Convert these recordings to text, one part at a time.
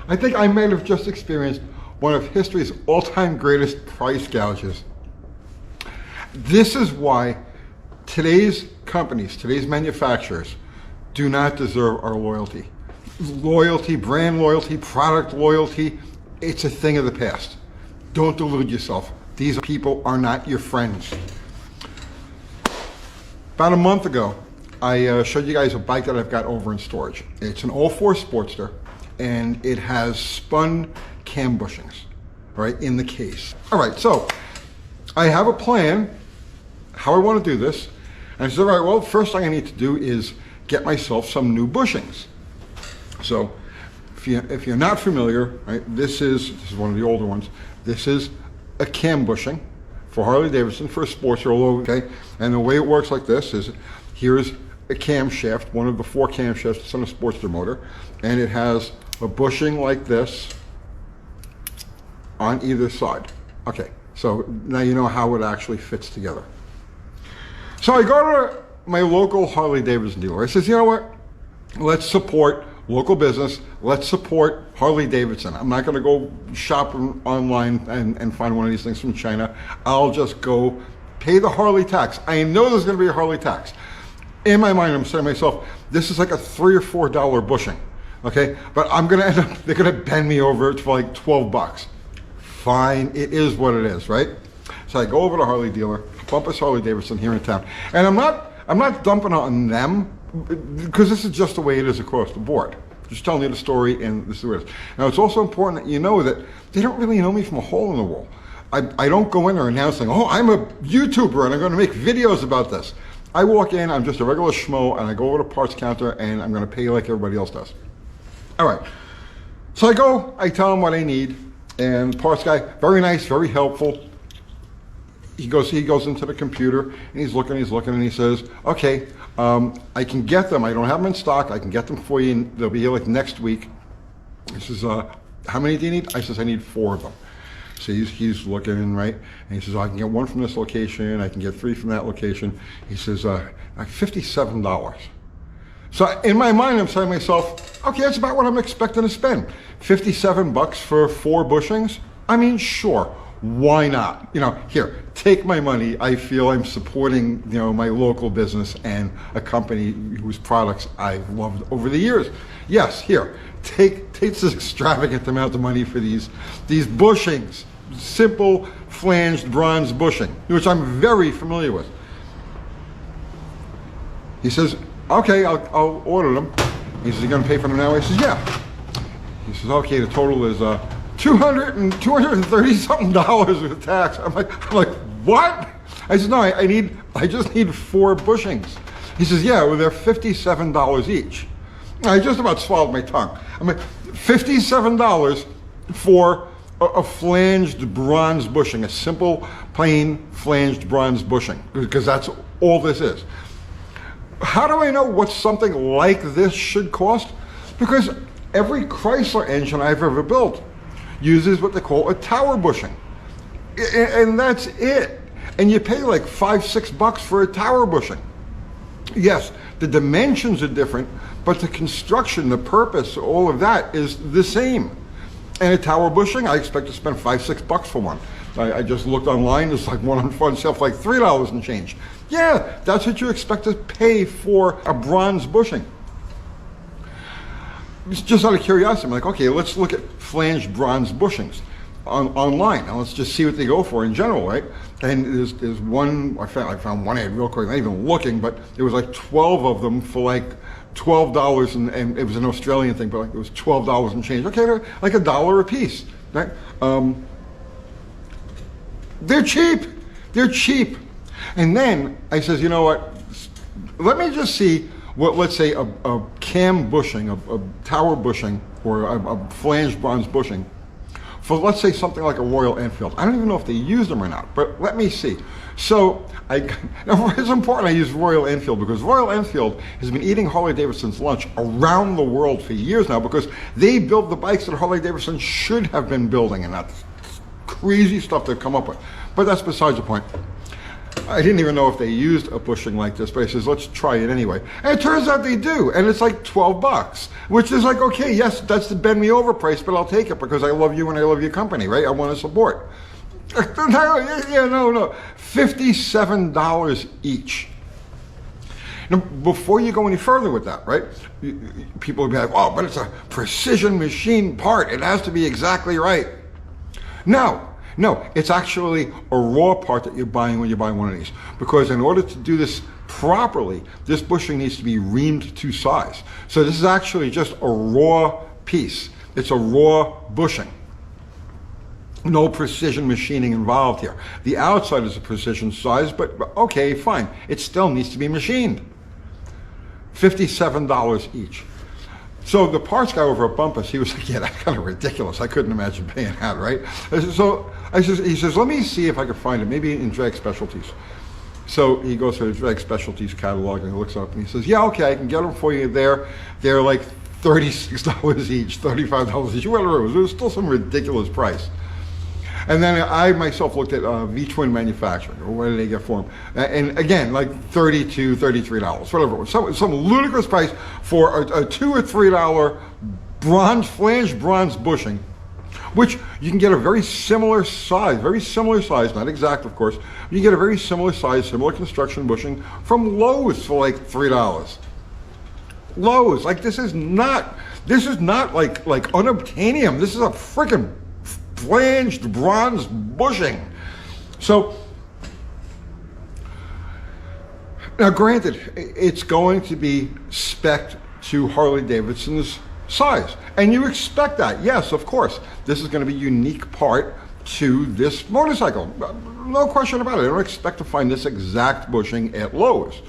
I think I might have just experienced one of history's all-time greatest price gouges. This is why today's companies, today's manufacturers, do not deserve our loyalty. Loyalty, brand loyalty, product loyalty, it's a thing of the past. Don't delude yourself. These people are not your friends. About a month ago, I showed you guys a bike that I've got over in storage. It's an 04 Sportster, and it has spun cam bushings, right, in the case. All right, so I have a plan how I want to do this. And I said, all right, well, first thing I need to do is get myself some new bushings. So if you're not familiar, right, this is one of the older ones. This is a cam bushing for Harley Davidson for a Sportster, okay? And the way it works like this is, here's a camshaft, one of the 4 camshafts that's on a Sportster motor, and it has a bushing like this on either side. Okay, so now you know how it actually fits together. So I go to my local Harley Davidson dealer. I says, you know what? Let's support local business. Let's support Harley Davidson. I'm not going to go shopping online and find one of these things from China. I'll just go pay the Harley tax. I know there's going to be a Harley tax. In my mind, I'm saying to myself, this is like a $3 or $4 bushing, okay? But I'm going to end up, they're going to bend me over it for like 12 bucks. Fine, it is what it is, right? So I go over to Harley dealer, Bumpus Harley Davidson here in town, and I'm not dumping on them, because this is just the way it is across the board. Just telling you the story, and this is what it is. Now, it's also important that you know that they don't really know me from a hole in the wall. I don't go in there announcing, oh, I'm a YouTuber and I'm going to make videos about this. I walk in, I'm just a regular schmo, and I go over to the parts counter and I'm going to pay like everybody else does. All right. So I go, I tell him what I need, and the parts guy, very nice, very helpful. He goes into the computer and he's looking, and he says, okay, I can get them. I don't have them in stock. I can get them for you, and they'll be here like next week. He says, how many do you need? I says, I need 4 of them. So he's looking, right? And he says, I can get 1 from this location. I can get 3 from that location. He says, like $57. So in my mind, I'm saying to myself, okay, that's about what I'm expecting to spend. 57 bucks for 4 bushings? I mean, sure. Why not? You know, here, take my money. I feel I'm supporting, you know, my local business and a company whose products I've loved over the years. Yes, here, take this extravagant amount of money for these bushings, simple flanged bronze bushing, which I'm very familiar with. He says, okay, I'll order them. He says, you gonna pay for them now? I says, yeah. He says, okay, the total is $230 something with tax. I'm like, what? I said, no, I just need 4 bushings. He says, yeah, well, they're $57 each. I just about swallowed my tongue. I'm like, $57 for a flanged bronze bushing, a simple, plain flanged bronze bushing, because that's all this is. How do I know what something like this should cost? Because every Chrysler engine I've ever built uses what they call a tower bushing. And that's it. And you pay like $5, $6 for a tower bushing. Yes, the dimensions are different, but the construction, the purpose, all of that is the same. And a tower bushing, I expect to spend $5, $6 for one. I just looked online, there's like one on sale for like $3 and change. Yeah, that's what you expect to pay for a bronze bushing. Just out of curiosity, I'm like, okay, let's look at flanged bronze bushings online. Now let's just see what they go for in general, right? And there's one, I found one ad real quick, not even looking, but there was like 12 of them for like $12, and it was an Australian thing, but like it was $12 and change. Okay, they're like $1 a piece, right? They're cheap. And then I says, you know what? Let me just see what, let's say, a cam bushing, a tower bushing, or a flanged bronze bushing for, let's say, something like a Royal Enfield. I don't even know if they use them or not, but let me see. So now it's important I use Royal Enfield, because Royal Enfield has been eating Harley Davidson's lunch around the world for years now, because they build the bikes that Harley Davidson should have been building, and that's crazy stuff they've come up with. But that's besides the point. I didn't even know if they used a bushing like this, but he says, let's try it anyway. And it turns out they do, and it's like 12 bucks, which is like, okay, yes, that's the bend me over price, but I'll take it because I love you and I love your company, right? I want to support. No. $57 each. Now, before you go any further with that, right? People will be like, oh, but it's a precision machine part. It has to be exactly right. No, it's actually a raw part that you're buying when you buy one of these. Because in order to do this properly, this bushing needs to be reamed to size. So this is actually just a raw piece. It's a raw bushing. No precision machining involved here. The outside is a precision size, but okay, fine. It still needs to be machined. $57 each. So the parts guy over at Bumpus, he was like, yeah, that's kind of ridiculous. I couldn't imagine paying that, right? So he says, let me see if I can find it, maybe in Drag Specialties. So he goes to the Drag Specialties catalog and he looks up and he says, yeah, okay, I can get them for you there. They're like $36 each, $35 each, whatever it was. It was still some ridiculous price. And then I myself looked at V-Twin manufacturing, or what did they get for them? And again, like $32, $33, whatever it was. Some ludicrous price for a $2 or $3 flange bronze bushing, which you can get a very similar size, not exact of course, you get a very similar size, similar construction bushing from Lowe's for like $3. Lowe's, like this is not like unobtainium. This is a freaking flanged bronze bushing. So now granted, it's going to be spec'd to Harley-Davidson's size, and you expect that. Yes, of course, this is going to be a unique part to this motorcycle, no question about it. I don't expect to find this exact bushing at Lowe's,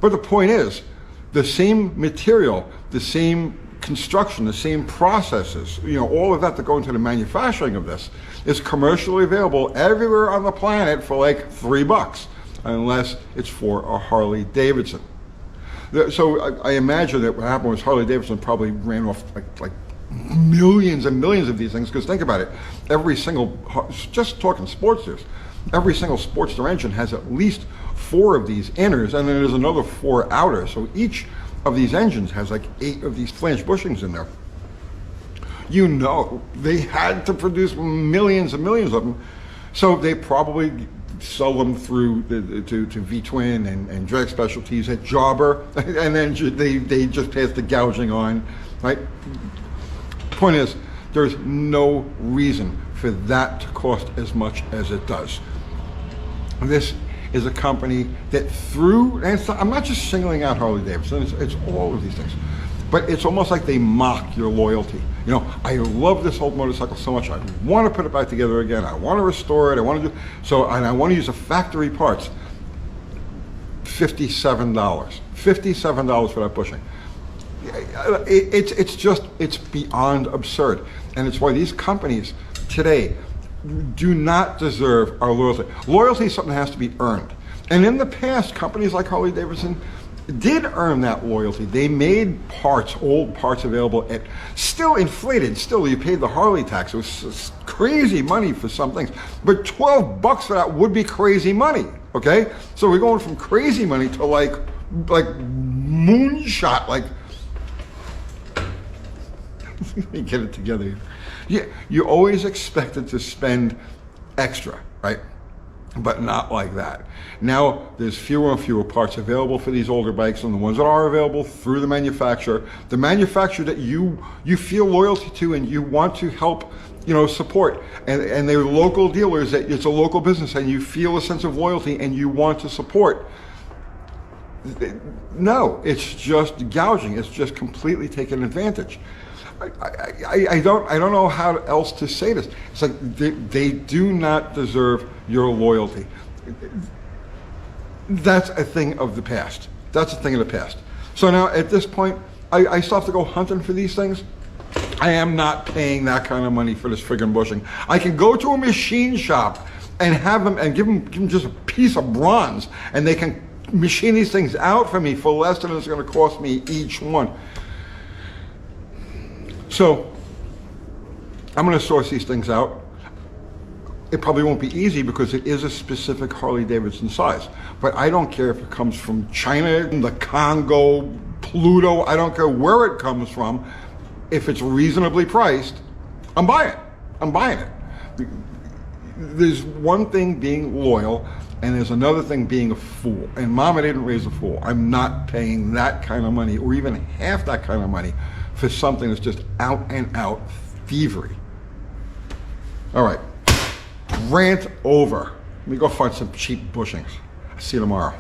but the point is, the same material, the same construction, the same processes, all of that go into the manufacturing of this is commercially available everywhere on the planet for like $3, unless it's for a Harley Davidson. So I imagine that what happened was Harley Davidson probably ran off like millions and millions of these things, because think about it, just talking Sportsters, every single Sportster engine has at least 4 of these inners, and then there's another 4 outers. So each of these engines has like 8 of these flange bushings in there. They had to produce millions and millions of them, so they probably sell them through to V-Twin and Drag Specialties at Jobber, and then they just pass the gouging on, right? Point is, there's no reason for that to cost as much as it does. This is a company that I'm not just singling out Harley Davidson, it's all of these things, but it's almost like they mock your loyalty. I love this old motorcycle so much, I want to put it back together again, I want to restore it, and I want to use the factory parts. $57 for that bushing. It's beyond absurd, and it's why these companies today do not deserve our loyalty. Loyalty is something that has to be earned. And in the past, companies like Harley Davidson did earn that loyalty. They made old parts available at still inflated. Still, you paid the Harley tax. It was crazy money for some things. But $12 for that would be crazy money, okay? So we're going from crazy money to like moonshot, like, let me get it together. Yeah, you always expected to spend extra, right? But not like that. Now there's fewer and fewer parts available for these older bikes, and the ones that are available through the manufacturer that you feel loyalty to and you want to help, support, and they're local dealers, that it's a local business and you feel a sense of loyalty and you want to support. No, it's just gouging. It's just completely taking advantage. I don't know how else to say this. It's like they do not deserve your loyalty. That's a thing of the past. So now at this point, I still have to go hunting for these things. I am not paying that kind of money for this friggin' bushing. I can go to a machine shop and have them and give them just a piece of bronze, and they can machine these things out for me for less than it's going to cost me each one. So I'm going to source these things out. It probably won't be easy because it is a specific Harley-Davidson size. But I don't care if it comes from China, the Congo, Pluto, I don't care where it comes from. If it's reasonably priced, I'm buying it. I'm buying it. There's one thing being loyal, and there's another thing being a fool. And Mama didn't raise a fool. I'm not paying that kind of money, or even half that kind of money, for something that's just out and out thievery. All right, rant over. Let me go find some cheap bushings. See you tomorrow.